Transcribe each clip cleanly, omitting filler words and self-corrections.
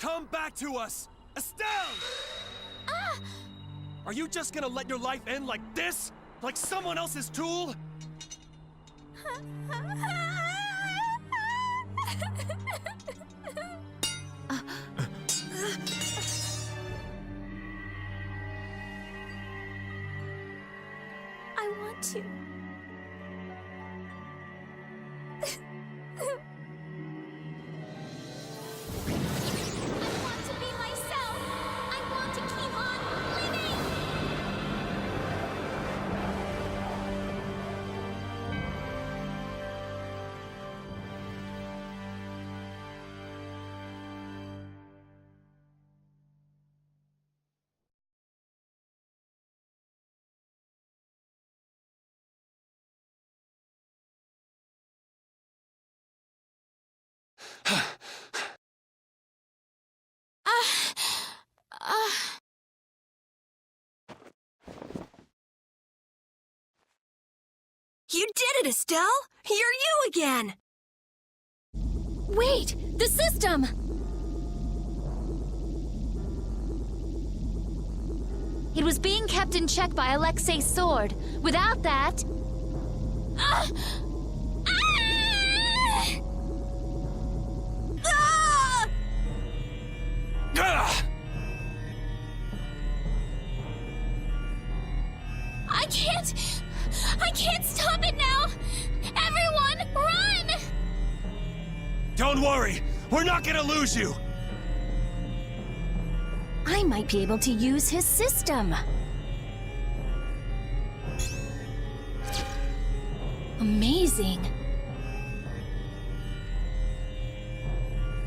Come back to us! Estelle! Are you just gonna let your life end like this? Like someone else's tool? I want to. I want to be myself. I want to keep on living. You did it, Estelle! You're you again! Wait, the system! It was being kept in check by Alexei's sword. Without that... Ah! Gah! I can't stop it now! Everyone, run! Don't worry! We're not gonna lose you! I might be able to use his system. Amazing.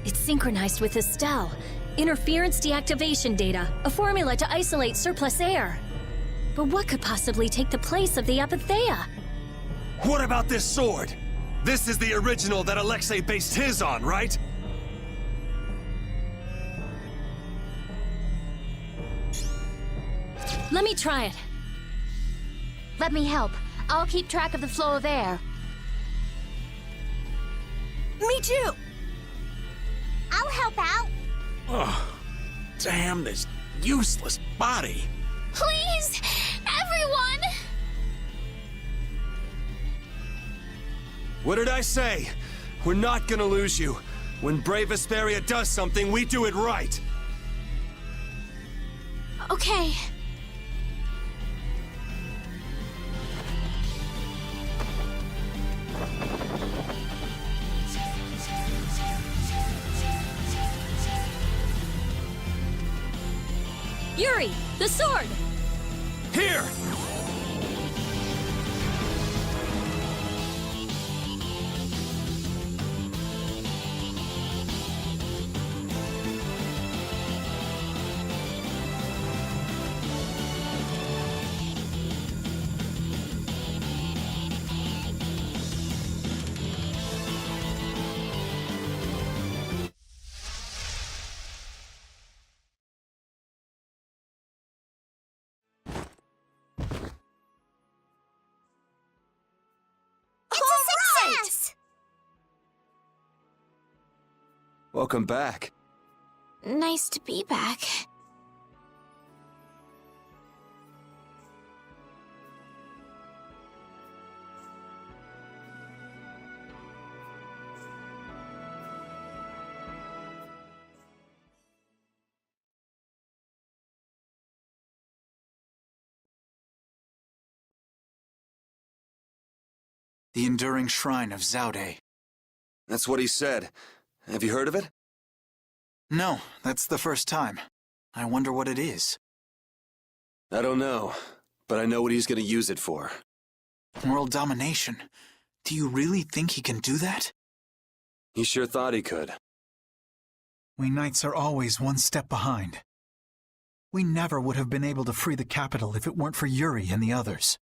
It's synchronized with Estelle. Interference deactivation data, a formula to isolate surplus air. But what could possibly take the place of the Apatheia? What about this sword? This is the original that Alexei based his on, right? Let me try it. Let me help. I'll keep track of the flow of air. Me too! I'll help out. Oh, damn this useless body. Please, everyone! What did I say? We're not gonna lose you. When brave Vesperia does something, we do it right. Okay. Yuri, the sword! Here! Welcome back. Nice to be back. The Enduring Shrine of Zaude. That's what he said. Have you heard of it? No, that's the first time. I wonder what it is. I don't know, but I know what he's gonna use it for. World domination. Do you really think he can do that? He sure thought he could. We Knights are always one step behind. We never would have been able to free the capital if it weren't for Yuri and the others.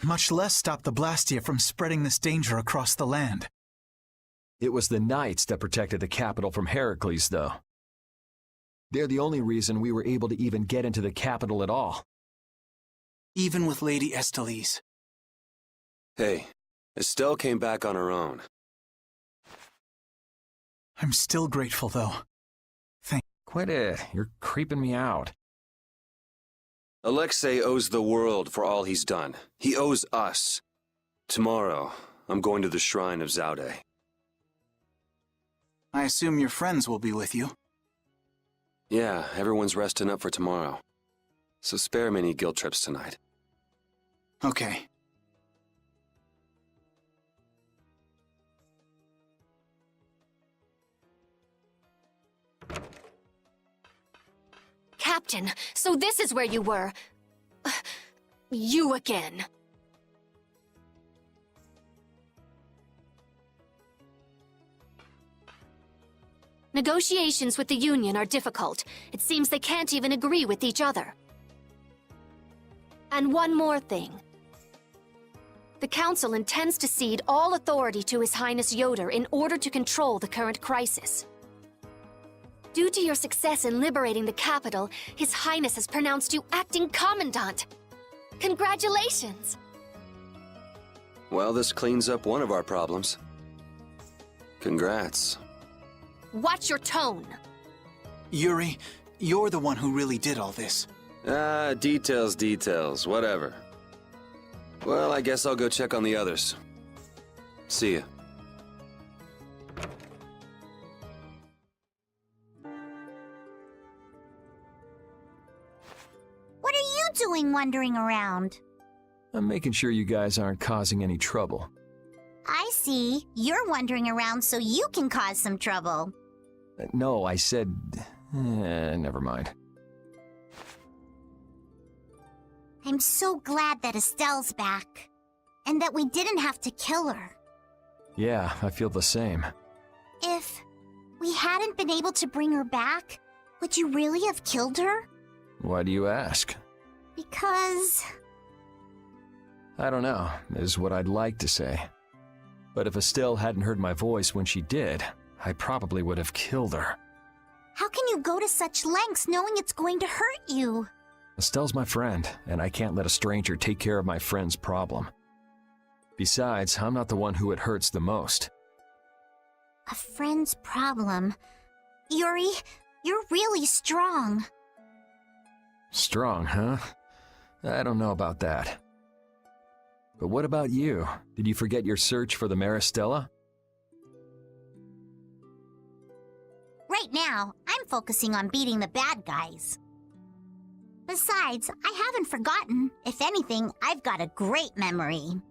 Much less stop the Blastia from spreading this danger across the land. It was the Knights that protected the capital from Heracles, though. They're the only reason we were able to even get into the capital at all. Even with Lady Estellise. Hey, Estelle came back on her own. I'm still grateful, though. quit it. You're creeping me out. Alexei owes the world for all he's done. He owes us. Tomorrow, I'm going to the shrine of Zaude. I assume your friends will be with you. Yeah, everyone's resting up for tomorrow. So spare me any guilt trips tonight. Okay. Captain, so this is where you were. You again. Negotiations with the Union are difficult. It seems they can't even agree with each other. And one more thing. The Council intends to cede all authority to His Highness Yoder in order to control the current crisis. Due to your success in liberating the capital, His Highness has pronounced you acting commandant. Congratulations! Well, this cleans up one of our problems. Congrats. Watch your tone. Yuri, you're the one who really did all this. Details, whatever. Well, I guess I'll go check on the others. See ya. What are you doing wandering around? I'm making sure you guys aren't causing any trouble. I see. You're wandering around so you can cause some trouble. No, I said... never mind. I'm so glad that Estelle's back. And that we didn't have to kill her. Yeah, I feel the same. If we hadn't been able to bring her back, would you really have killed her? Why do you ask? Because... I don't know, is what I'd like to say. But if Estelle hadn't heard my voice when she did, I probably would have killed her. How can you go to such lengths knowing it's going to hurt you? Estelle's my friend, and I can't let a stranger take care of my friend's problem. Besides, I'm not the one who it hurts the most. A friend's problem. Yuri, you're really strong. Strong, huh? I don't know about that. But what about you? Did you forget your search for the Maristella? Right now, I'm focusing on beating the bad guys. Besides, I haven't forgotten. If anything, I've got a great memory.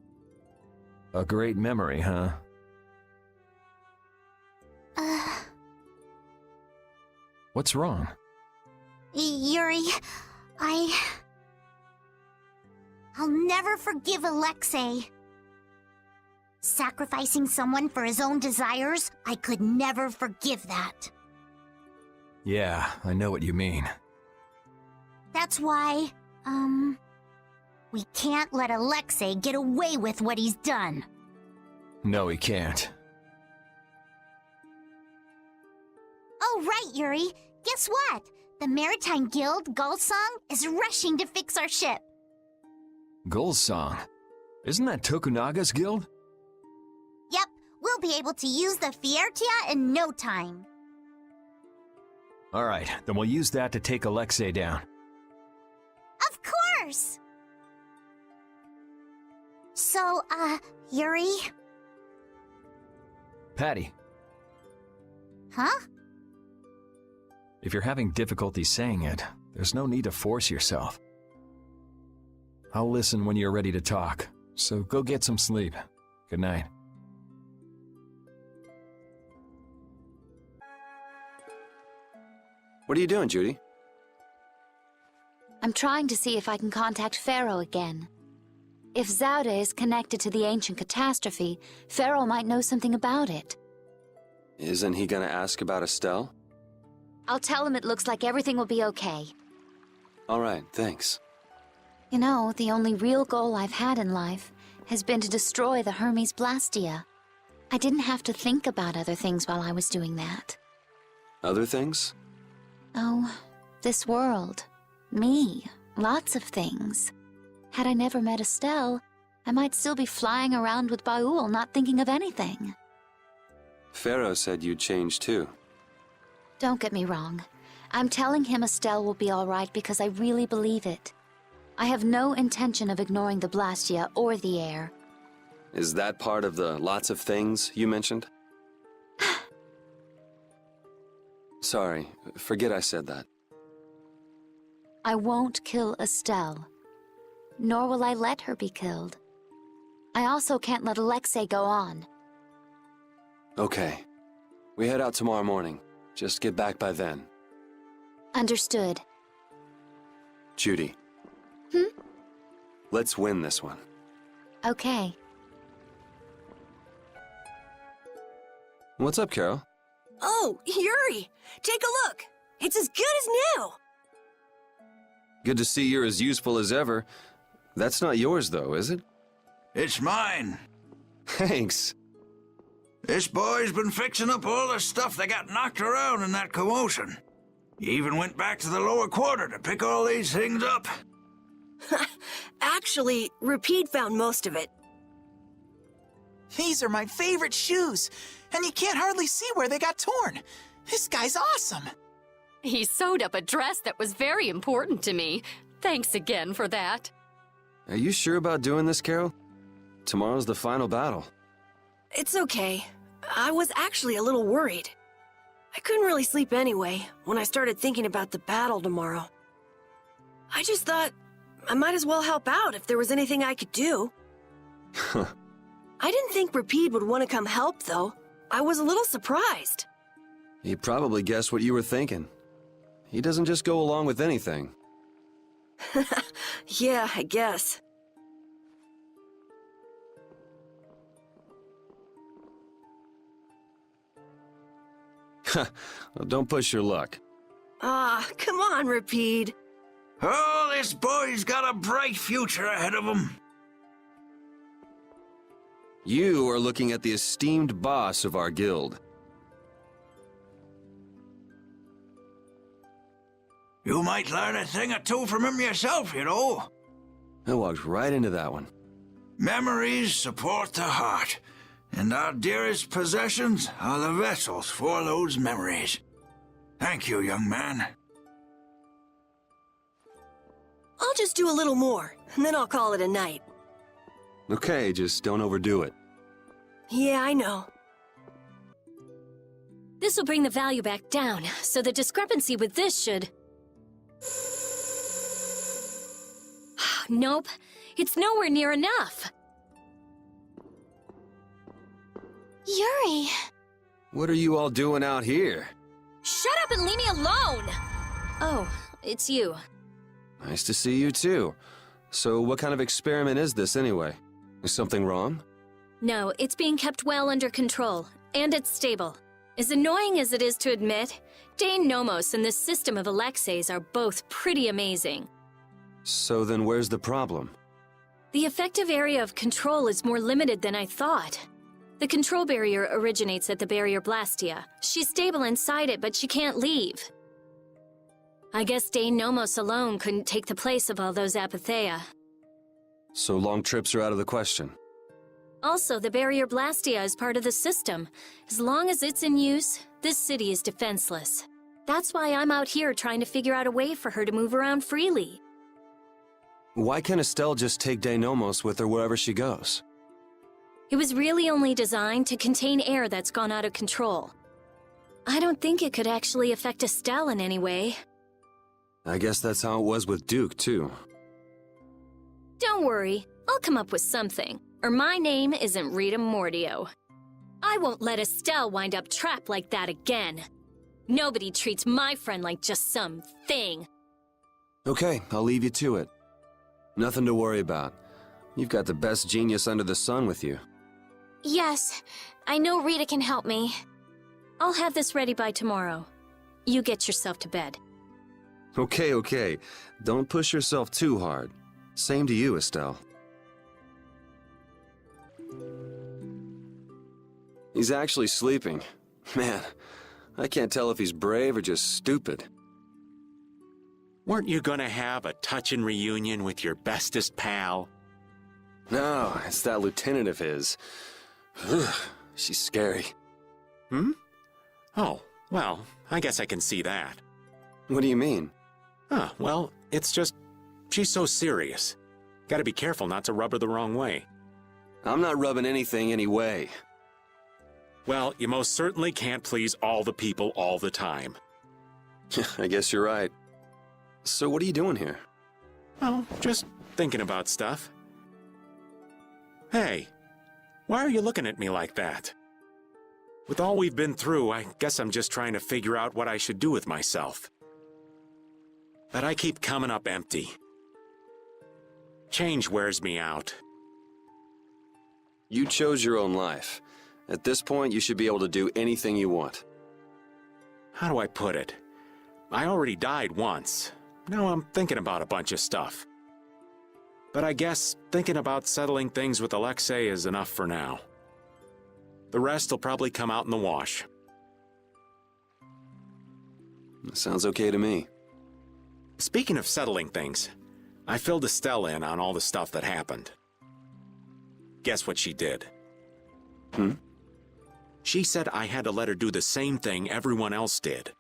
A great memory, huh? What's wrong? Yuri, I'll never forgive Alexei. Sacrificing someone for his own desires, I could never forgive that. Yeah, I know what you mean. That's why, we can't let Alexei get away with what he's done. No, he can't. Oh, right, Yuri. Guess what? The Maritime Guild, Gulsong, is rushing to fix our ship. Gulsong? Isn't that Tokunaga's guild? Yep, we'll be able to use the Fiertia in no time. Alright, then we'll use that to take Alexei down. Of course! So, Yuri? Patty, Huh? if you're having difficulty saying it, there's no need to force yourself. I'll listen when you're ready to talk, so go get some sleep. Good night. What are you doing, Judy? I'm trying to see if I can contact Pharaoh again. If Zaude is connected to the ancient catastrophe, Pharaoh might know something about it. Isn't he gonna ask about Estelle? I'll tell him it looks like everything will be okay. Alright, thanks. You know, the only real goal I've had in life has been to destroy the Hermes Blastia. I didn't have to think about other things while I was doing that. Other things? Oh, this world. Me. Lots of things. Had I never met Estelle, I might still be flying around with Baul, not thinking of anything. Pharaoh said you'd change too. Don't get me wrong. I'm telling him Estelle will be all right because I really believe it. I have no intention of ignoring the Blastia or the air. Is that part of the lots of things you mentioned? Sorry, forget I said that. I won't kill Estelle. Nor will I let her be killed. I also can't let Alexei go on. Okay. We head out tomorrow morning. Just get back by then. Understood. Judy. Let's win this one. Okay. What's up, Carol? Oh, Yuri! Take a look! It's as good as new! Good to see you're as useful as ever. That's not yours, though, is it? It's mine. Thanks. This boy's been fixing up all the stuff that got knocked around in that commotion. He even went back to the lower quarter to pick all these things up. Actually, Rapide found most of it. These are my favorite shoes, and you can't hardly see where they got torn. This guy's awesome. He sewed up a dress that was very important to me. Thanks again for that. Are you sure about doing this, Carol? Tomorrow's the final battle. It's okay. I was actually a little worried. I couldn't really sleep anyway when I started thinking about the battle tomorrow. I just thought I might as well help out if there was anything I could do. I didn't think Rapide would want to come help, though. I was a little surprised. He probably guessed what you were thinking. He doesn't just go along with anything. Yeah, I guess. Well, don't push your luck. Ah, come on, Rapide. Oh, this boy's got a bright future ahead of him. You are looking at the esteemed boss of our guild. You might learn a thing or two from him yourself, you know. I walked right into that one. Memories support the heart, and our dearest possessions are the vessels for those memories. Thank you, young man. I'll just do a little more, and then I'll call it a night. Okay, just don't overdo it. Yeah, I know. This will bring the value back down, so the discrepancy with this should... Nope, it's nowhere near enough. Yuri! What are you all doing out here? Shut up and leave me alone! Oh, it's you. Nice to see you too. So what kind of experiment is this anyway? Is something wrong? No, it's being kept well under control, and it's stable. As annoying as it is to admit, Dane Nomos and this system of Alexei's are both pretty amazing. So then where's the problem? The effective area of control is more limited than I thought. The control barrier originates at the barrier Blastia. She's stable inside it, but she can't leave. I guess Dane Nomos alone couldn't take the place of all those Apatheia. So long trips are out of the question. Also, the barrier Blastia is part of the system. As long as it's in use, this city is defenseless. That's why I'm out here trying to figure out a way for her to move around freely. Why can't Estelle just take Deinomos with her wherever she goes? It was really only designed to contain air that's gone out of control. I don't think it could actually affect Estelle in any way. I guess that's how it was with Duke, too. Don't worry, I'll come up with something, or my name isn't Rita Mordio. I won't let Estelle wind up trapped like that again. Nobody treats my friend like just some thing. Okay, I'll leave you to it. Nothing to worry about. You've got the best genius under the sun with you. Yes, I know Rita can help me. I'll have this ready by tomorrow. You get yourself to bed. Okay. Don't push yourself too hard. Same to you, Estelle. He's actually sleeping. Man, I can't tell if he's brave or just stupid. Weren't you gonna have a touching reunion with your bestest pal? No, it's that lieutenant of his. She's scary. Oh, well, I guess I can see that. What do you mean? Well, it's just... she's so serious. Gotta be careful not to rub her the wrong way. I'm not rubbing anything any way. Well, you most certainly can't please all the people all the time. I guess you're right. So what are you doing here? Well, just thinking about stuff. Hey, why are you looking at me like that? With all we've been through, I guess I'm just trying to figure out what I should do with myself. But I keep coming up empty. Change wears me out. You chose your own life. At this point, you should be able to do anything you want. How do I put it? I already died once. Now I'm thinking about a bunch of stuff. But I guess thinking about settling things with Alexei is enough for now. The rest will probably come out in the wash. Sounds okay to me. Speaking of settling things, I filled Estelle in on all the stuff that happened. Guess what she did? She said I had to let her do the same thing everyone else did.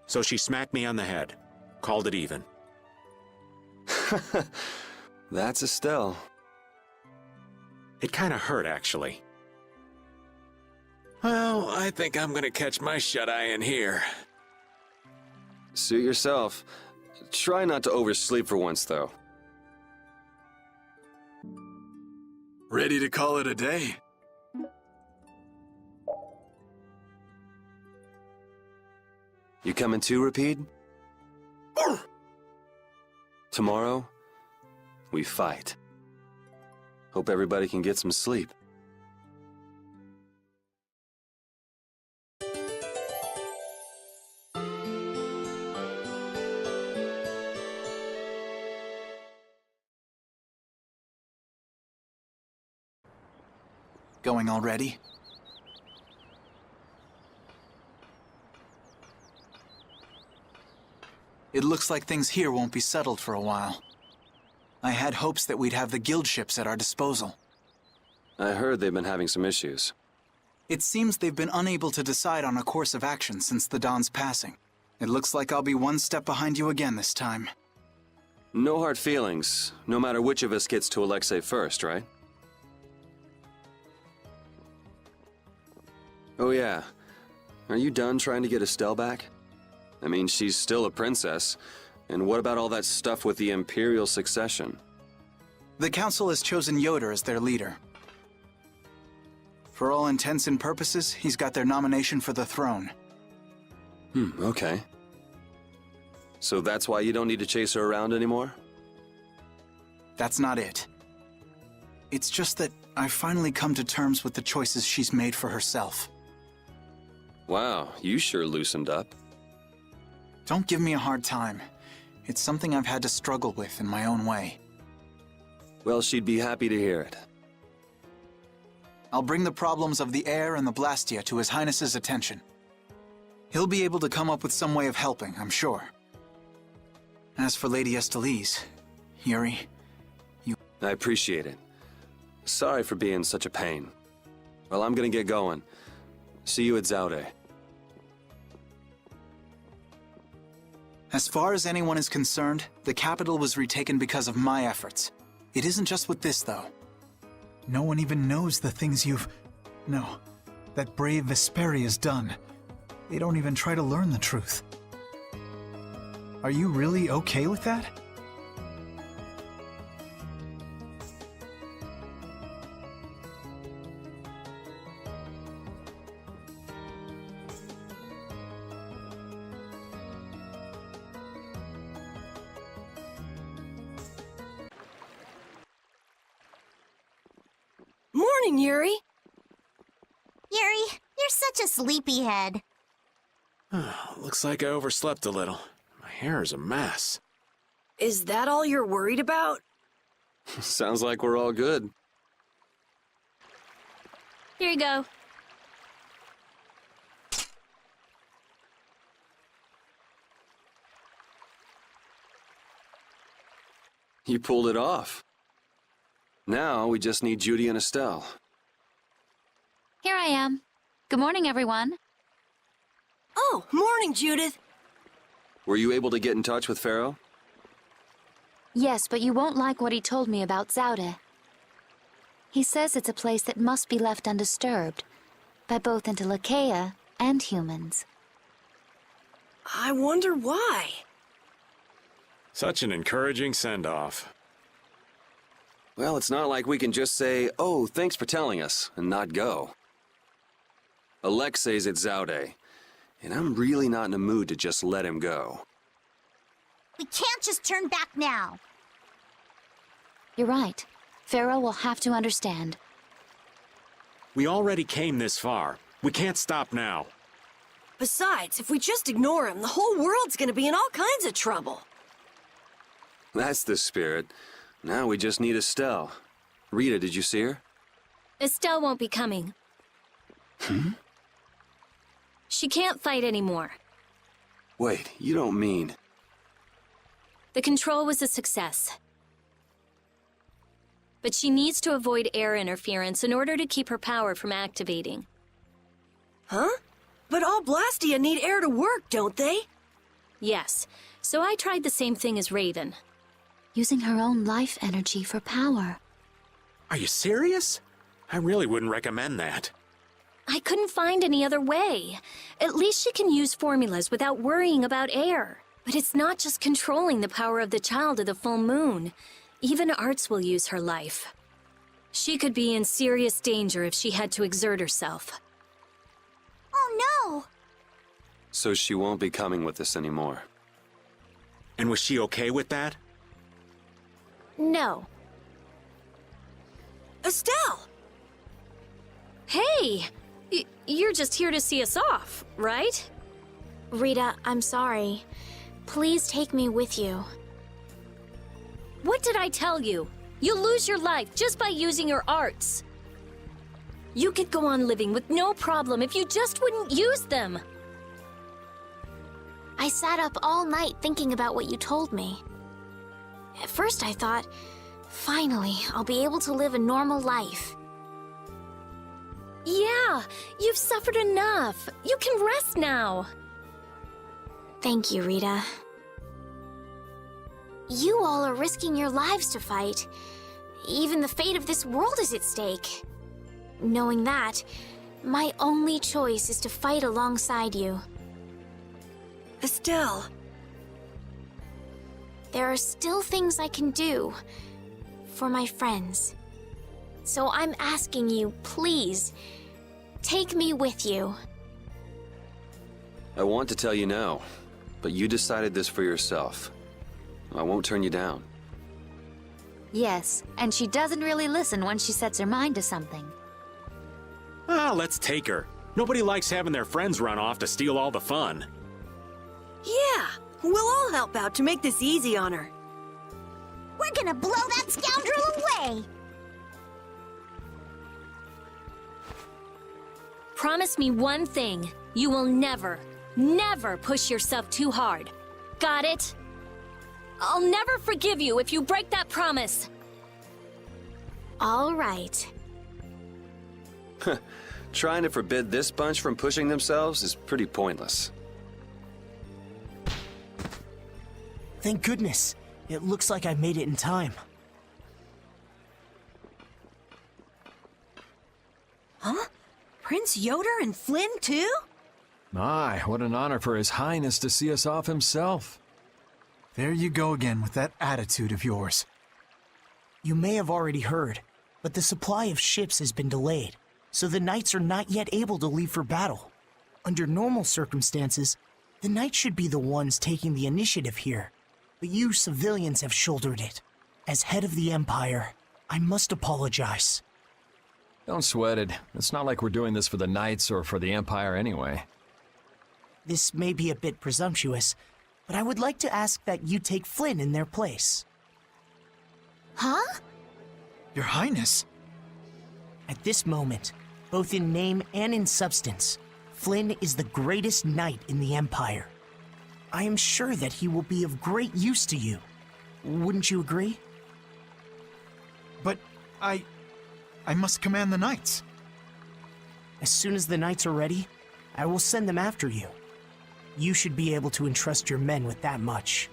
So she smacked me on the head, called it even. That's Estelle. It kind of hurt, actually. Well, I think I'm gonna catch my shut-eye in here. Suit yourself. Try not to oversleep for once, though. Ready to call it a day? You coming too, Rapide? Tomorrow, we fight. Hope everybody can get some sleep. Going already? It looks like things here won't be settled for a while. I had hopes that we'd have the guild ships at our disposal. I heard they've been having some issues. It seems they've been unable to decide on a course of action since the Dawn's passing. It looks like I'll be one step behind you again this time. No hard feelings, no matter which of us gets to Alexei first, right? Oh yeah. Are you done trying to get Estelle back? I mean, she's still a princess. And what about all that stuff with the Imperial succession? The Council has chosen Yoder as their leader. For all intents and purposes, he's got their nomination for the throne. Okay. So that's why you don't need to chase her around anymore? That's not it. It's just that I've finally come to terms with the choices she's made for herself. Wow, you sure loosened up. Don't give me a hard time. It's something I've had to struggle with in my own way. Well, she'd be happy to hear it. I'll bring the problems of the air and the Blastia to His Highness's attention. He'll be able to come up with some way of helping, I'm sure. As for Lady Estellise, Yuri, I appreciate it. Sorry for being such a pain. Well, I'm gonna get going. See you at Zaude. As far as anyone is concerned, the capital was retaken because of my efforts. It isn't just with this, though. No one even knows the things you've... No, that brave Vesperia's done. They don't even try to learn the truth. Are you really okay with that? Morning, Yuri. Yuri, you're such a sleepyhead. Looks like I overslept a little. My hair is a mess. Is that all you're worried about? Sounds like we're all good. Here you go. You pulled it off. Now we just need Judy and Estelle. Here I am. Good morning, everyone. Oh, morning, Judith. Were you able to get in touch with Pharaoh? Yes, but you won't like what he told me about Zaude. He says it's a place that must be left undisturbed by both Interlakeia and humans. I wonder why. Such an encouraging send-off. Well, it's not like we can just say, "Oh, thanks for telling us," and not go. Alexei's at Zaude, and I'm really not in a mood to just let him go. We can't just turn back now. You're right. Pharaoh will have to understand. We already came this far. We can't stop now. Besides, if we just ignore him, the whole world's gonna be in all kinds of trouble. That's the spirit. Now we just need Estelle. Rita, did you see her? Estelle won't be coming. She can't fight anymore. Wait, you don't mean... The control was a success. But she needs to avoid air interference in order to keep her power from activating. Huh? But all Blastia need air to work, don't they? Yes, so I tried the same thing as Raven. Using her own life energy for power. Are you serious? I really wouldn't recommend that. I couldn't find any other way. At least she can use formulas without worrying about air. But it's not just controlling the power of the child of the full moon. Even Arts will use her life. She could be in serious danger if she had to exert herself. Oh no! So she won't be coming with us anymore. And was she okay with that? No. Estelle! Hey! You're just here to see us off, right? Rita, I'm sorry. Please take me with you. What did I tell you? You'll lose your life just by using your arts. You could go on living with no problem if you just wouldn't use them. I sat up all night thinking about what you told me. At first I thought, finally, I'll be able to live a normal life. Yeah, you've suffered enough. You can rest now. Thank you, Rita. You all are risking your lives to fight. Even the fate of this world is at stake. Knowing that, my only choice is to fight alongside you. Estelle. There are still things I can do for my friends. So I'm asking you, please, take me with you. I want to tell you no, but you decided this for yourself. I won't turn you down. Yes, and she doesn't really listen when she sets her mind to something. Ah, let's take her. Nobody likes having their friends run off to steal all the fun. Yeah, we'll all help out to make this easy on her. We're gonna blow that scoundrel away! Promise me one thing. You will never, never push yourself too hard. Got it? I'll never forgive you if you break that promise. All right. Trying to forbid this bunch from pushing themselves is pretty pointless. Thank goodness. It looks like I made it in time. Huh? Prince Yoder and Flynn, too? My, what an honor for His Highness to see us off himself. There you go again with that attitude of yours. You may have already heard, but the supply of ships has been delayed, so the knights are not yet able to leave for battle. Under normal circumstances, the knights should be the ones taking the initiative here, but you civilians have shouldered it. As head of the Empire, I must apologize. Don't sweat it. It's not like we're doing this for the Knights or for the Empire anyway. This may be a bit presumptuous, but I would like to ask that you take Flynn in their place. Huh? Your Highness? At this moment, both in name and in substance, Flynn is the greatest knight in the Empire. I am sure that he will be of great use to you. Wouldn't you agree? But I must command the knights. As soon as the knights are ready, I will send them after you. you should be able to entrust your men with that much.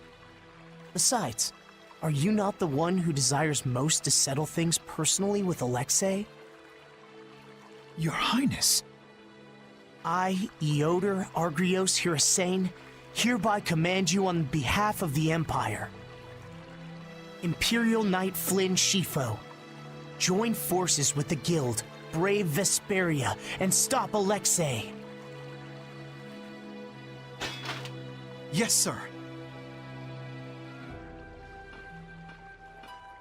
Besides, are you not the one who desires most to settle things personally with Alexei? Your Highness. I, Eoder Argrios Hirasain, hereby command you on behalf of the Empire. Imperial Knight Flynn Shifo, join forces with the Guild, brave Vesperia, and stop Alexei. Yes, sir.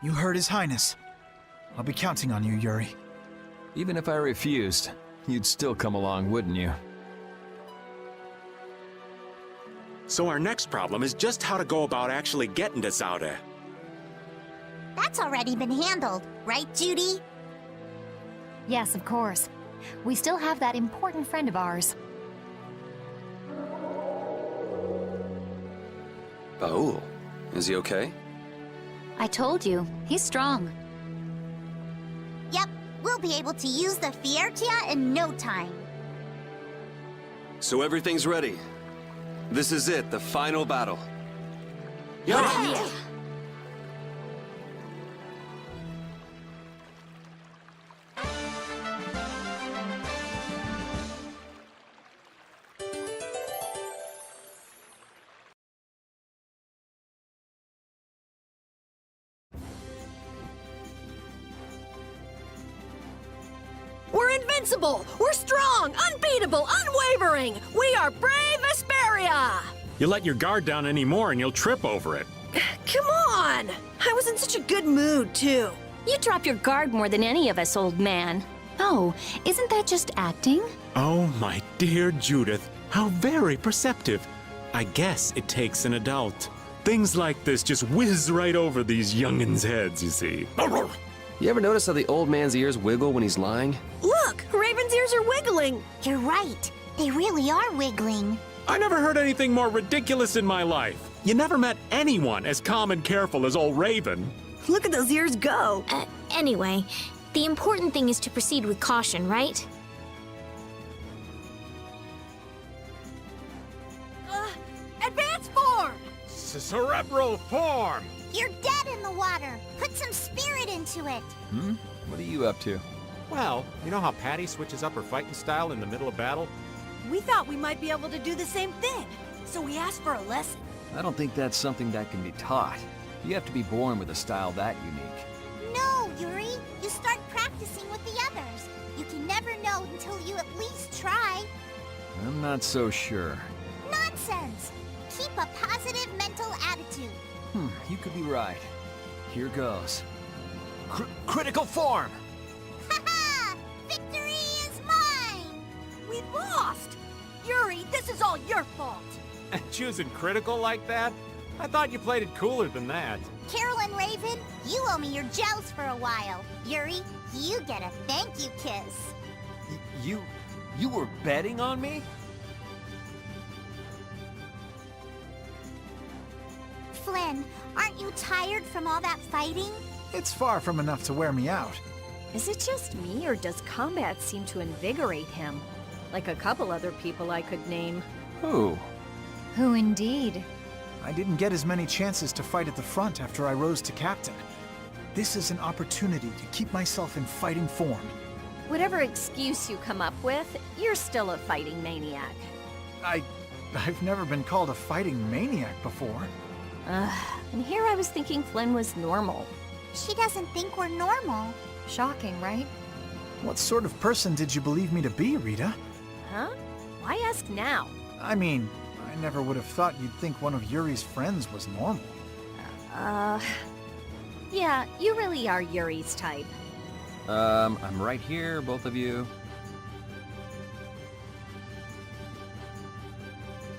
You heard His Highness. I'll be counting on you, Yuri. Even if I refused, you'd still come along, wouldn't you? So our next problem is just how to go about actually getting to Zaude. That's already been handled, right, Judy? Yes, of course. We still have that important friend of ours. Baul, is he okay? I told you, he's strong. Yep, we'll be able to use the Fiertia in no time. So everything's ready. This is it, the final battle. Yeah. We're invincible! We're strong, unbeatable, unwavering! We are brave Vesperia! You let your guard down anymore and you'll trip over it. Come on! I was in such a good mood, too. You drop your guard more than any of us, old man. Oh, isn't that just acting? Oh, my dear Judith, how very perceptive. I guess it takes an adult. Things like this just whiz right over these young'uns' heads, you see. You ever notice how the old man's ears wiggle when he's lying? Look! Raven's ears are wiggling! You're right. They really are wiggling. I never heard anything more ridiculous in my life. You never met anyone as calm and careful as old Raven. Look at those ears go! Anyway, the important thing is to proceed with caution, right? Advance form! Cerebral form! You're dead in the water. Put some spirit into it. What are you up to? Well, you know how Patty switches up her fighting style in the middle of battle? We thought we might be able to do the same thing, so we asked for a lesson. I don't think that's something that can be taught. You have to be born with a style that unique. No, Yuri. You start practicing with the others. You can never know until you at least try. I'm not so sure. Nonsense. Keep a positive mental attitude. You could be right. Here goes. Critical form! Haha! Victory is mine! We lost! Yuri, this is all your fault! Choosing critical like that? I thought you played it cooler than that. Carol and Raven, you owe me your gels for a while. Yuri, you get a thank you kiss. You were betting on me? Flynn, aren't you tired from all that fighting? It's far from enough to wear me out. Is it just me, or does combat seem to invigorate him? Like a couple other people I could name. Who? Who indeed? I didn't get as many chances to fight at the front after I rose to captain. This is an opportunity to keep myself in fighting form. Whatever excuse you come up with, you're still a fighting maniac. I've never been called a fighting maniac before. And here I was thinking Flynn was normal. She doesn't think we're normal. Shocking, right? What sort of person did you believe me to be, Rita? Huh? Why ask now? I mean, I never would have thought you'd think one of Yuri's friends was normal. Yeah, you really are Yuri's type. I'm right here, both of you.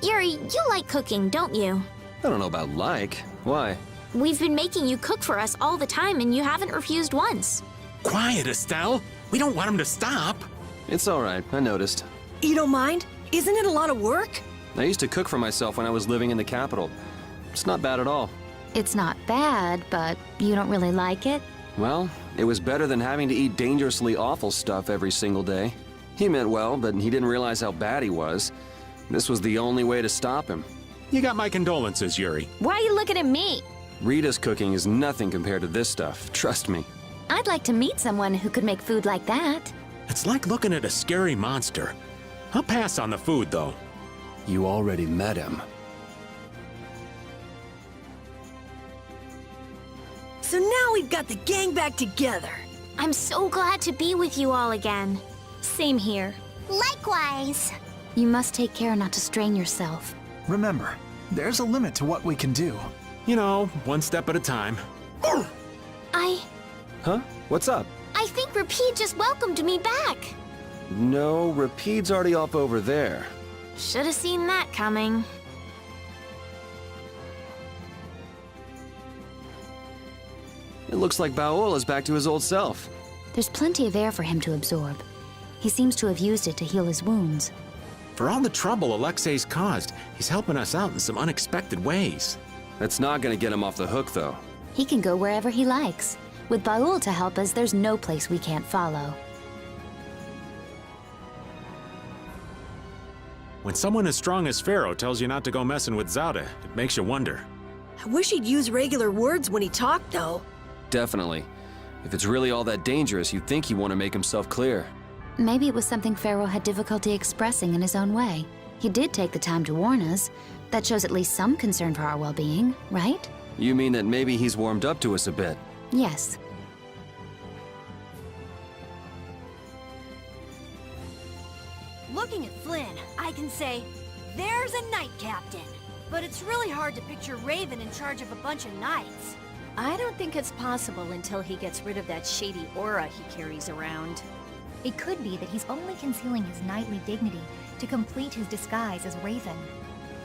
Yuri, you like cooking, don't you? I don't know about like. Why? We've been making you cook for us all the time, and you haven't refused once. Quiet, Estelle. We don't want him to stop. It's all right. I noticed. You don't mind? Isn't it a lot of work? I used to cook for myself when I was living in the capital. It's not bad at all. It's not bad, but you don't really like it? Well, it was better than having to eat dangerously awful stuff every single day. He meant well, but he didn't realize how bad he was. This was the only way to stop him. You got my condolences, Yuri. Why are you looking at me? Rita's cooking is nothing compared to this stuff, trust me. I'd like to meet someone who could make food like that. It's like looking at a scary monster. I'll pass on the food, though. You already met him. So now we've got the gang back together. I'm so glad to be with you all again. Same here. Likewise. You must take care not to strain yourself. Remember, there's a limit to what we can do. You know, one step at a time. Huh? What's up? I think Rapide just welcomed me back. No, Rapide's already off over there. Should have seen that coming. It looks like Baoul is back to his old self. There's plenty of air for him to absorb. He seems to have used it to heal his wounds. For all the trouble Alexei's caused, he's helping us out in some unexpected ways. That's not gonna get him off the hook, though. He can go wherever he likes. With Baoul to help us, there's no place we can't follow. When someone as strong as Pharaoh tells you not to go messing with Zauda, it makes you wonder. I wish he'd use regular words when he talked, though. Definitely. If it's really all that dangerous, you'd think he'd want to make himself clear. Maybe it was something Pharaoh had difficulty expressing in his own way. He did take the time to warn us. That shows at least some concern for our well-being, right? You mean that maybe he's warmed up to us a bit? Yes. Looking at Flynn, I can say, there's a knight captain. But it's really hard to picture Raven in charge of a bunch of knights. I don't think it's possible until he gets rid of that shady aura he carries around. It could be that he's only concealing his knightly dignity to complete his disguise as Raven.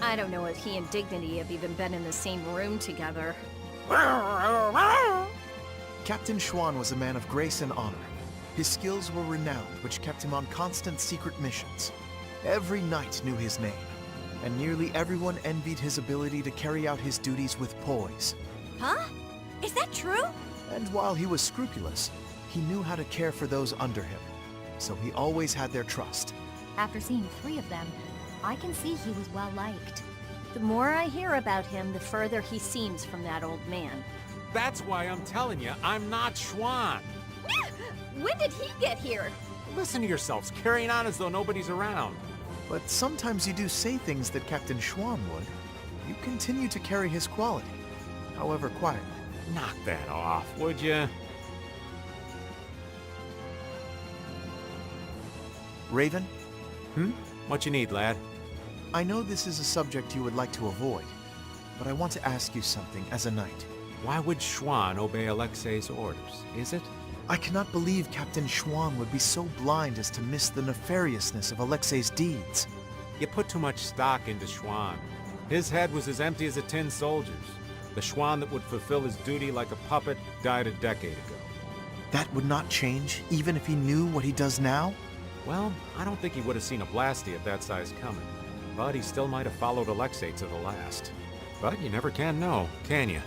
I don't know if he and Dignity have even been in the same room together. Captain Schwan was a man of grace and honor. His skills were renowned, which kept him on constant secret missions. Every knight knew his name, and nearly everyone envied his ability to carry out his duties with poise. Huh? Is that true? And while he was scrupulous, he knew how to care for those under him, so he always had their trust. After seeing 3 of them, I can see he was well liked. The more I hear about him, the further he seems from that old man. That's why I'm telling you, I'm not Schwan. When did he get here? Listen to yourselves, carrying on as though nobody's around. But sometimes you do say things that Captain Schwan would. You continue to carry his quality, however quietly. Knock that off, would you? Raven? What you need, lad? I know this is a subject you would like to avoid, but I want to ask you something as a knight. Why would Schwan obey Alexei's orders, is it? I cannot believe Captain Schwan would be so blind as to miss the nefariousness of Alexei's deeds. You put too much stock into Schwan. His head was as empty as a tin soldier's. The Schwan that would fulfill his duty like a puppet died a decade ago. That would not change, even if he knew what he does now? Well, I don't think he would have seen a Blasty of that size coming. But he still might have followed Alexei to the last. But you never can know, can you?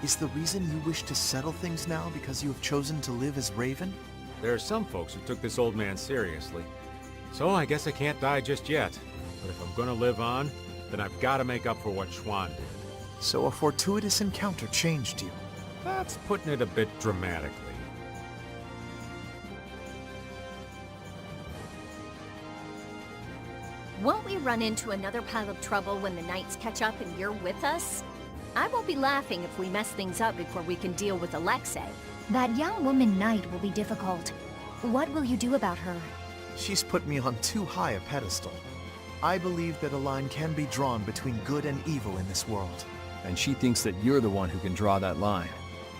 Is the reason you wish to settle things now because you have chosen to live as Raven? There are some folks who took this old man seriously. So I guess I can't die just yet. But if I'm gonna live on, then I've got to make up for what Schwan did. So a fortuitous encounter changed you. That's putting it a bit dramatically. Won't we run into another pile of trouble when the knights catch up and you're with us? I won't be laughing if we mess things up before we can deal with Alexei. That young woman knight will be difficult. What will you do about her? She's put me on too high a pedestal. I believe that a line can be drawn between good and evil in this world. And she thinks that you're the one who can draw that line.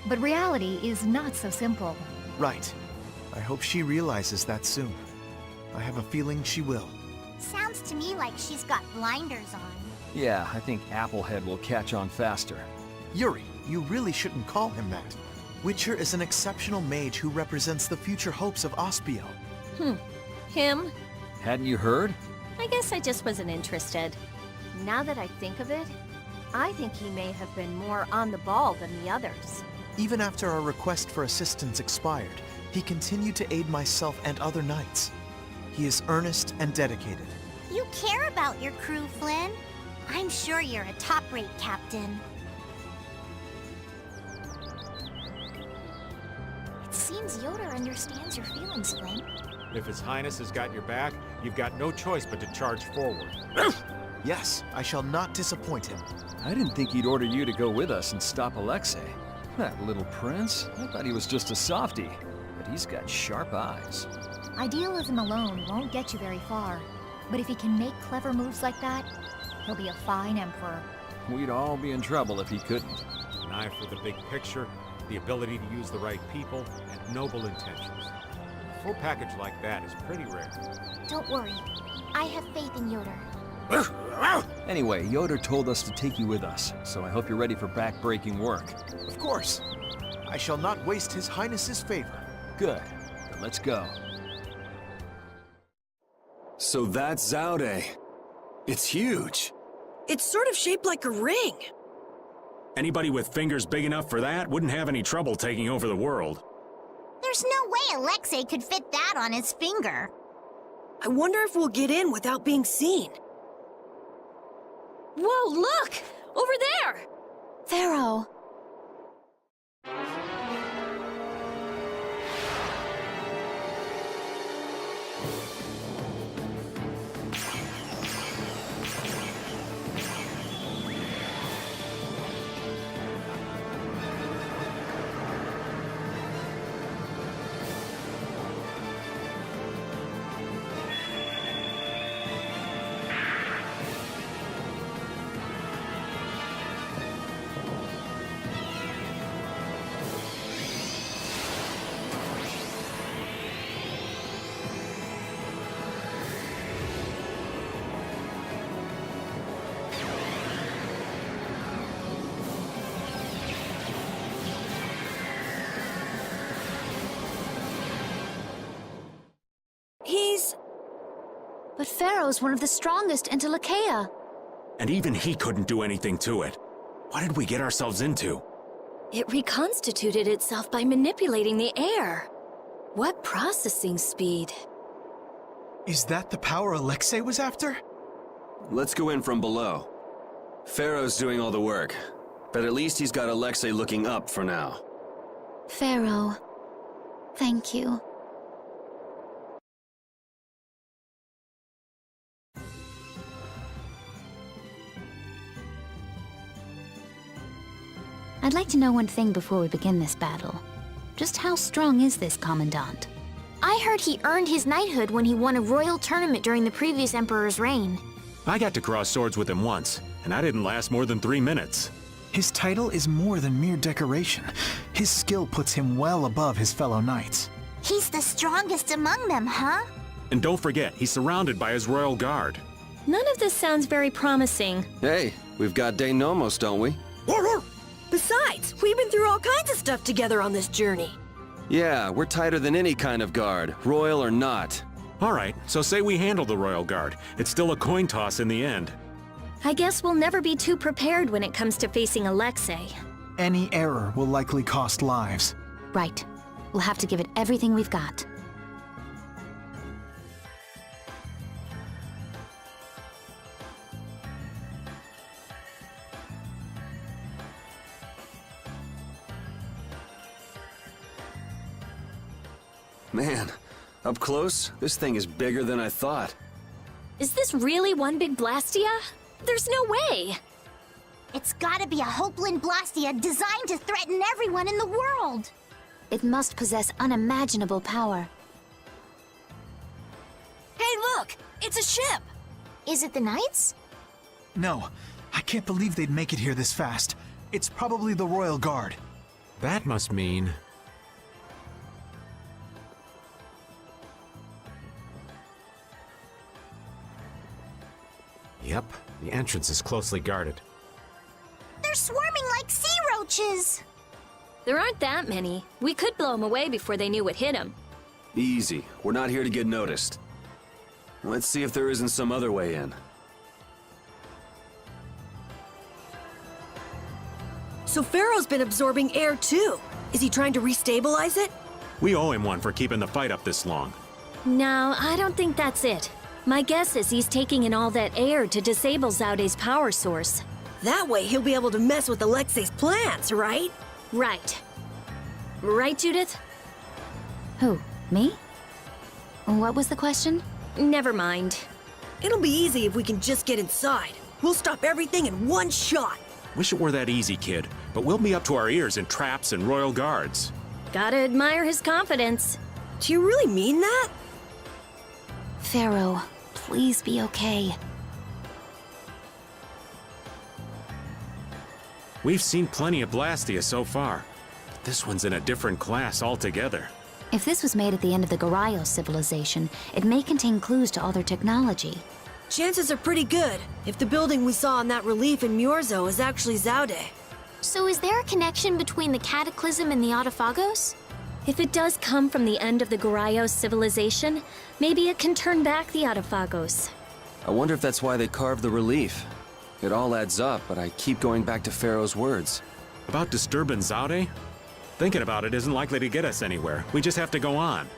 But reality is not so simple. Right. I hope she realizes that soon. I have a feeling she will. Sounds to me like she's got blinders on. Yeah, I think Applehead will catch on faster. Yuri, you really shouldn't call him that. Witcher is an exceptional mage who represents the future hopes of Ospio. Him? Hadn't you heard? I guess I just wasn't interested. Now that I think of it, I think he may have been more on the ball than the others. Even after our request for assistance expired, he continued to aid myself and other knights. He is earnest and dedicated. You care about your crew, Flynn. I'm sure you're a top-rate captain. It seems Yoder understands your feelings, Flynn. If His Highness has got your back, you've got no choice but to charge forward. Yes, I shall not disappoint him. I didn't think he'd order you to go with us and stop Alexei. That little prince? I thought he was just a softie, but he's got sharp eyes. Idealism alone won't get you very far. But if he can make clever moves like that, he'll be a fine emperor. We'd all be in trouble if he couldn't. An eye for the big picture, the ability to use the right people, and noble intentions. A full package like that is pretty rare. Don't worry. I have faith in Yoder. Anyway, Yoder told us to take you with us, so I hope you're ready for back-breaking work. Of course. I shall not waste His Highness's favor. Good. Then let's go. So that's Zaude. It's huge. It's sort of shaped like a ring. Anybody with fingers big enough for that wouldn't have any trouble taking over the world. There's no way Alexei could fit that on his finger. I wonder if we'll get in without being seen. Whoa, look! Over there! Pharaoh. But Pharaoh's one of the strongest in Telekea. And even he couldn't do anything to it. What did we get ourselves into? It reconstituted itself by manipulating the air. What processing speed? Is that the power Alexei was after? Let's go in from below. Pharaoh's doing all the work, but at least he's got Alexei looking up for now. Pharaoh, thank you. I'd like to know one thing before we begin this battle. Just how strong is this Commandant? I heard he earned his knighthood when he won a royal tournament during the previous emperor's reign. I got to cross swords with him once, and I didn't last more than 3 minutes. His title is more than mere decoration. His skill puts him well above his fellow knights. He's the strongest among them, huh? And don't forget, he's surrounded by his royal guard. None of this sounds very promising. Hey, we've got De Nomos, don't we? Besides, we've been through all kinds of stuff together on this journey. Yeah, we're tighter than any kind of guard, royal or not. All right, so say we handle the royal guard. It's still a coin toss in the end. I guess we'll never be too prepared when it comes to facing Alexei. Any error will likely cost lives. Right. We'll have to give it everything we've got. Man, up close, this thing is bigger than I thought. Is this really one big Blastia? There's no way! It's gotta be a Hopeland Blastia designed to threaten everyone in the world! It must possess unimaginable power. Hey, look! It's a ship! Is it the Knights? No, I can't believe they'd make it here this fast. It's probably the Royal Guard. That must mean... Yep, the entrance is closely guarded. They're swarming like sea roaches! There aren't that many. We could blow them away before they knew what hit them. Easy. We're not here to get noticed. Let's see if there isn't some other way in. So Pharaoh's been absorbing air too. Is he trying to restabilize it? We owe him one for keeping the fight up this long. No, I don't think that's it. My guess is he's taking in all that air to disable Zaude's power source. That way he'll be able to mess with Alexei's plans, right? Right. Right, Judith? Who? Me? What was the question? Never mind. It'll be easy if we can just get inside. We'll stop everything in one shot. Wish it were that easy, kid, but we'll be up to our ears in traps and royal guards. Gotta admire his confidence. Do you really mean that? Pharaoh, please be okay. We've seen plenty of Blastia so far, but this one's in a different class altogether. If this was made at the end of the Garayo civilization, it may contain clues to all their technology. Chances are pretty good, if the building we saw in that relief in Murzo is actually Zaude. So is there a connection between the Cataclysm and the Autophagos? If it does come from the end of the Garayo civilization, maybe it can turn back the Autophagos. I wonder if that's why they carved the relief. It all adds up, but I keep going back to Pharaoh's words. About disturbing Zaude? Thinking about it isn't likely to get us anywhere. We just have to go on.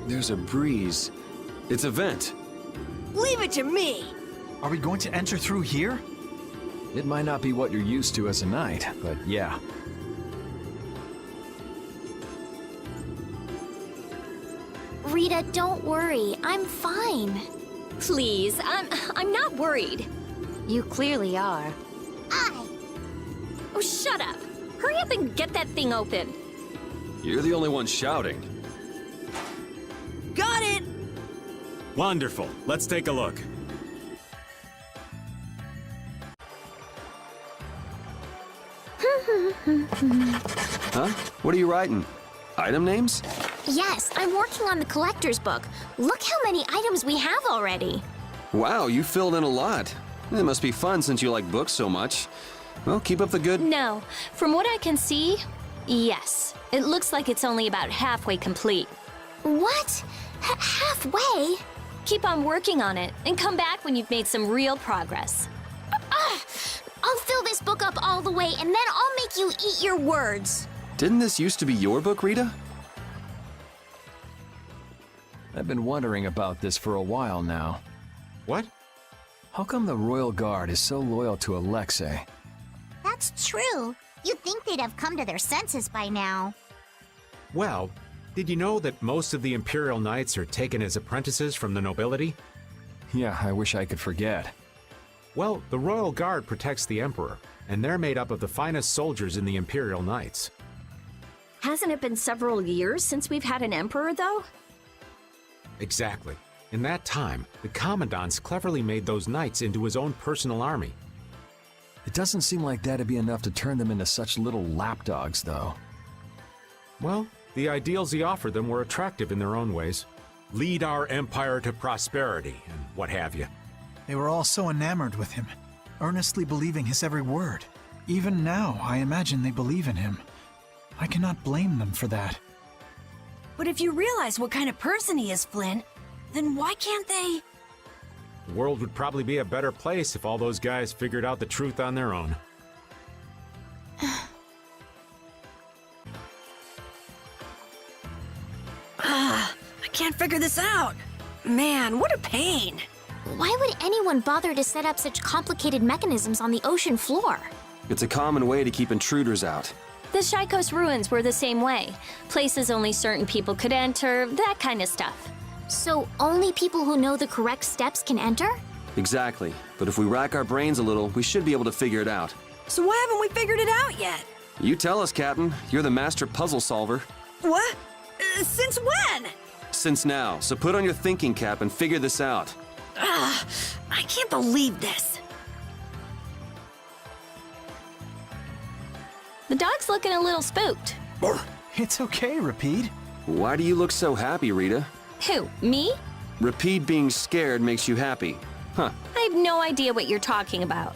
There's a breeze. It's a vent. Leave it to me! Are we going to enter through here? It might not be what you're used to as a knight, but yeah. Rita, don't worry. I'm fine. Please, I'm not worried. You clearly are. Oh, shut up! Hurry up and get that thing open. You're the only one shouting. Got it! Wonderful. Let's take a look. Huh? What are you writing? Item names? Yes, I'm working on the collector's book. Look how many items we have already. Wow, you filled in a lot. It must be fun since you like books so much. Well, keep up the good... No, from what I can see, yes. It looks like it's only about halfway complete. What? Halfway? Keep on working on it, and come back when you've made some real progress. I'll fill this book up all the way, and then I'll make you eat your words. Didn't this used to be your book, Rita? I've been wondering about this for a while now. What? How come the Royal Guard is so loyal to Alexei? That's true. You'd think they'd have come to their senses by now. Well, did you know that most of the Imperial Knights are taken as apprentices from the nobility? Yeah, I wish I could forget. Well, the Royal Guard protects the Emperor, and they're made up of the finest soldiers in the Imperial Knights. Hasn't it been several years since we've had an emperor, though? Exactly. In that time, the Commandant's cleverly made those knights into his own personal army. It doesn't seem like that'd be enough to turn them into such little lapdogs, though. Well, the ideals he offered them were attractive in their own ways. Lead our empire to prosperity, and what have you. They were all so enamored with him, earnestly believing his every word. Even now, I imagine they believe in him. I cannot blame them for that. But if you realize what kind of person he is, Flynn, then why can't they... The world would probably be a better place if all those guys figured out the truth on their own. I can't figure this out. Man, what a pain. Why would anyone bother to set up such complicated mechanisms on the ocean floor? It's a common way to keep intruders out. The Shaikos ruins were the same way. Places only certain people could enter, that kind of stuff. So only people who know the correct steps can enter? Exactly. But if we rack our brains a little, we should be able to figure it out. So why haven't we figured it out yet? You tell us, Captain. You're the master puzzle solver. What? Since when? Since now. So put on your thinking cap and figure this out. I can't believe this. The dog's looking a little spooked. It's okay, Rapide. Why do you look so happy, Rita? Who, me? Rapide being scared makes you happy. Huh. I have no idea what you're talking about.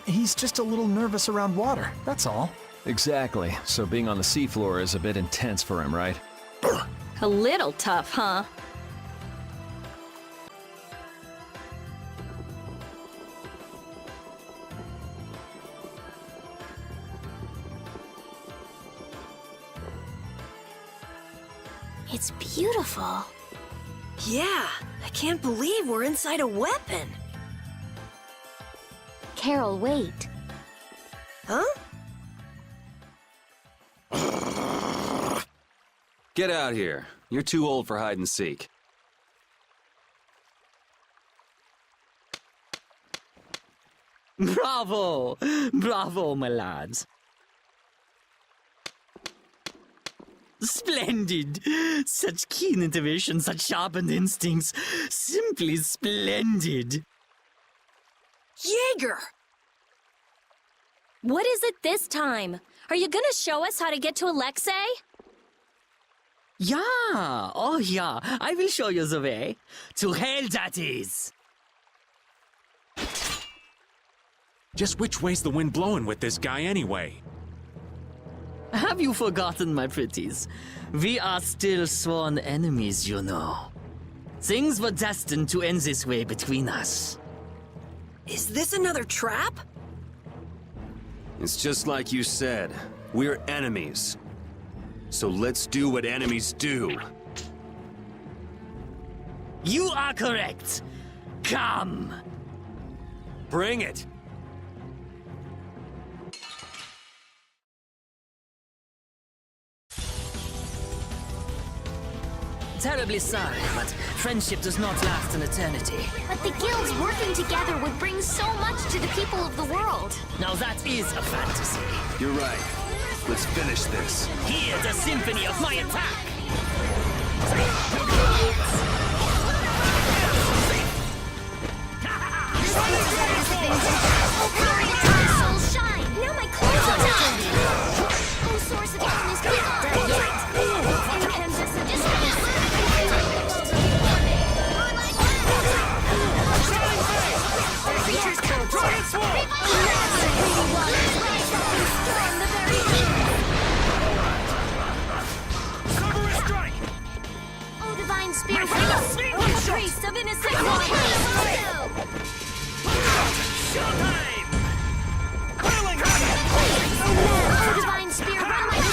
He's just a little nervous around water, that's all. Exactly. So being on the seafloor is a bit intense for him, right? A little tough, huh? It's beautiful. Yeah, I can't believe we're inside a weapon. Carol, wait. Huh? Get out here. You're too old for hide and seek. Bravo! Bravo, my lads. Splendid! Such keen intuition, such sharpened instincts. Simply splendid. Jaeger! What is it this time? Are you gonna show us how to get to Alexei? Yeah, oh yeah, I will show you the way. To hell, that is. Just which way's the wind blowing with this guy anyway? Have you forgotten, my pretties? We are still sworn enemies, you know. Things were destined to end this way between us. Is this another trap? It's just like you said. We're enemies. So let's do what enemies do. You are correct. Come. Bring it. Terribly sorry, but friendship does not last an eternity. But the guilds working together would bring so much to the people of the world. Now that is a fantasy. You're right. Let's finish this. Hear the symphony of my attack! Now my clothes are dirty. Oh, source of illness, be gone. Incandescent creatures come Oh, divine spirit, priest of innocent Showtime! Oh, divine spirit, run like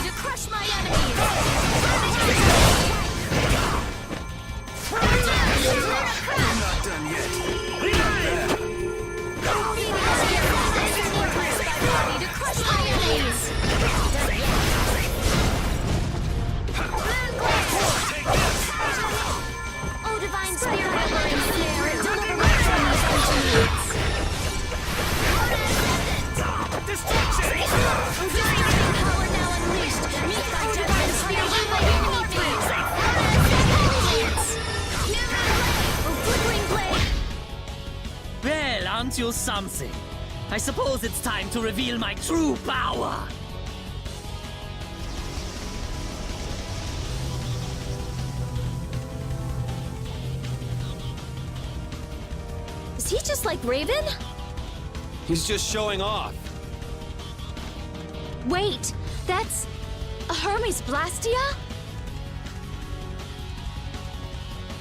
to crush my enemies. I'm not done yet. To crush my enemies. Oh, divine spirit, divine spirit, deliver my enemies unto me. Oh, divine power now unleashed. Meet thy divine spirit and my enemy thieves. Oh, flickering blade. Well, aren't you something? I suppose it's time to reveal my true power. Is he just like Raven? He's just showing off. Wait, that's a Hermes Blastia?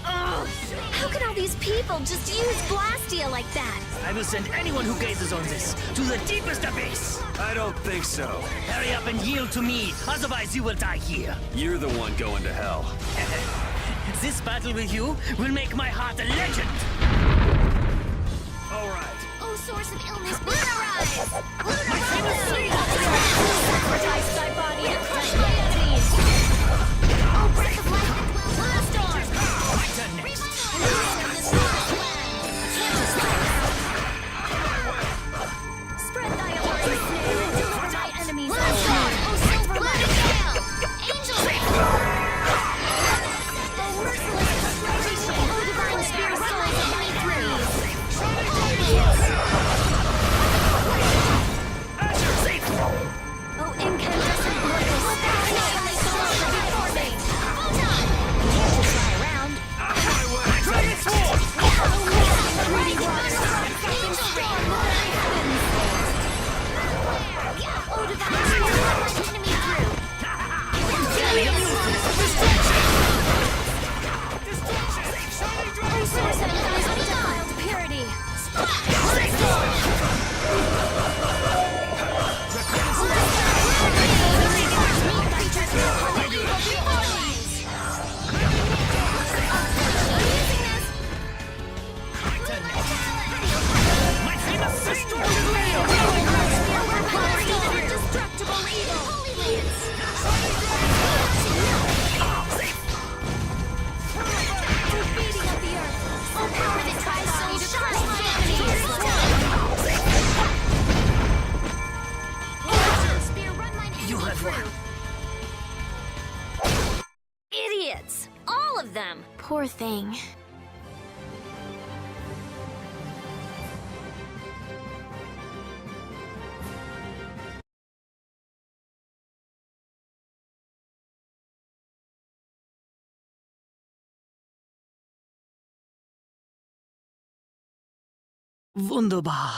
How can all these people just use Blastia like that? I will send anyone who gazes on this to the deepest abyss. I don't think so. Hurry up and yield to me, otherwise you will die here. You're the one going to hell. This battle with you will make my heart a legend. All right. Oh, source of illness, Lunarize! Sacrifice thy body to crush my enemies! Oh, breath of life that dwells in the storm! My turn next. Spread thy abundant snail and deliver thy enemies! Oh, silver light! Angel! Oh, merciless restoration! Oh, divine spirit, run my enemy through! You had one. Idiots! All of them! Poor thing. Wunderbar.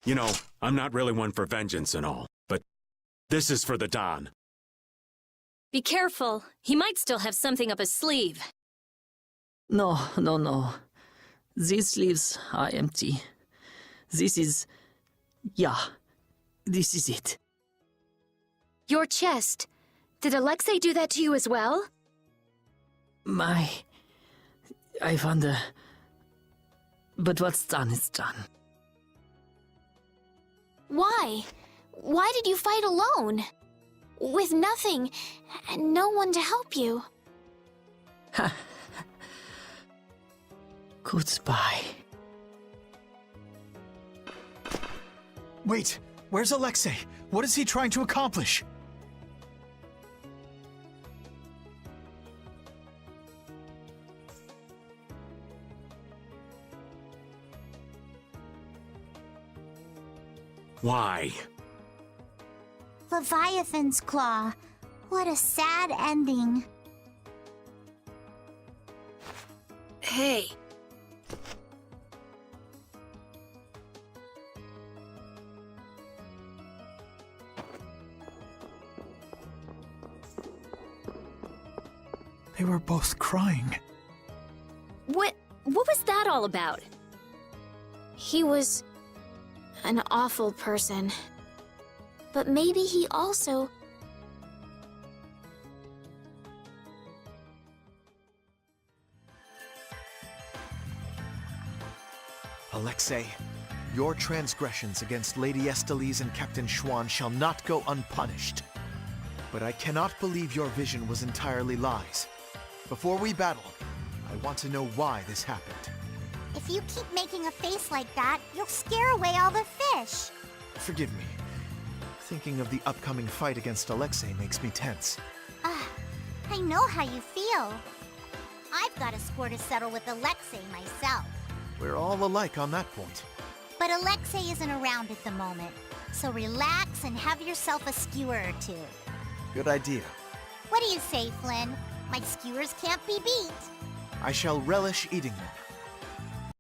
You know, I'm not really one for vengeance and all, but this is for the Don. Be careful. He might still have something up his sleeve. No. These sleeves are empty. This is... yeah. This is it. Your chest. Did Alexei do that to you as well? I wonder... But what's done is done. Why? Why did you fight alone? With nothing, and no one to help you. Goodbye. Wait, where's Alexei? What is he trying to accomplish? Why? Leviathan's Claw. What a sad ending. Hey. They were both crying. What was that all about? He was an awful person. But maybe he also... Alexei, your transgressions against Lady Estellise and Captain Schwan shall not go unpunished. But I cannot believe your vision was entirely lies. Before we battle, I want to know why this happened. If you keep making a face like that, you'll scare away all the fish. Forgive me. Thinking of the upcoming fight against Alexei makes me tense. I know how you feel. I've got a score to settle with Alexei myself. We're all alike on that point. But Alexei isn't around at the moment, so relax and have yourself a skewer or two. Good idea. What do you say, Flynn? My skewers can't be beat. I shall relish eating them.